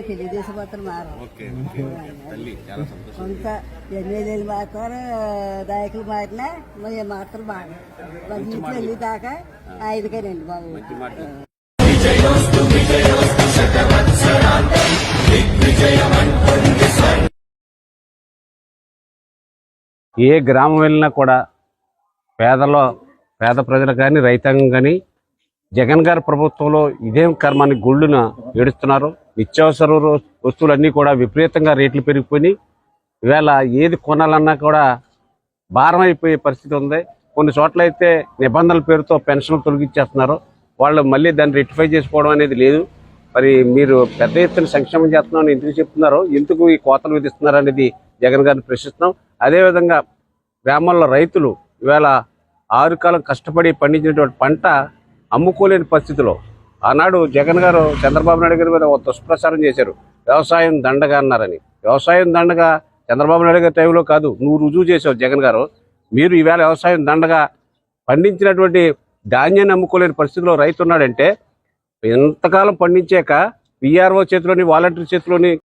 తెలుగుదేశం మాత్రం మారు okay okay తల్లి చాలా సంతోషం. కొంత ఎమ్మెల్యేలు మారుతారు, నాయకులు మారినా మేము మాత్రం మారు ఇంట్లో వెళ్ళి దాకా ఆయనకేనండి బాబు. మంచి మాట. ఏ గ్రామం వెళ్ళినా కూడా పేద ప్రజలు కానీ రైతాంగం కానీ జగన్ గారి ప్రభుత్వంలో ఇదేం కర్మాన్ని గుళ్ళున ఏడుస్తున్నారు. నిత్యావసర వస్తువులన్నీ కూడా విపరీతంగా రేట్లు పెరిగిపోయి ఇవాళ ఏది కొనాలన్నా కూడా భారం అయిపోయే పరిస్థితి ఉంది. కొన్ని చోట్ల అయితే నిబంధనల పేరుతో పెన్షన్లు తొలగించేస్తున్నారు. వాళ్ళు మళ్ళీ దాన్ని రెక్టిఫై చేసుకోవడం అనేది లేదు. మరి మీరు పెద్ద ఎత్తున సంక్షేమం చేస్తున్నామని ఎందుకు చెప్తున్నారు, ఎందుకు ఈ కోతలు విధిస్తున్నారు అనేది జగన్ గారిని ప్రశ్నిస్తున్నాం. అదేవిధంగా గ్రామాల్లో రైతులు ఇవాళ 6 కాలం కష్టపడి పండించినటువంటి పంట అమ్ముకోలేని పరిస్థితిలో ఆనాడు జగన్ గారు చంద్రబాబు నాయుడు గారి మీద ఒక దుష్ప్రచారం చేశారు. వ్యవసాయం దండగా అన్నారని. వ్యవసాయం దండగా చంద్రబాబు నాయుడు గారి టైంలో కాదు, నువ్వు రుజువు చేసావు జగన్ గారు. మీరు ఈవేళ వ్యవసాయం దండగా పండించినటువంటి ధాన్యాన్ని అమ్ముకోలేని పరిస్థితిలో రైతు ఉన్నాడంటే, ఇంతకాలం పండించాక విఆర్ఓ చేతిలోని వాలంటీర్ చేతిలోని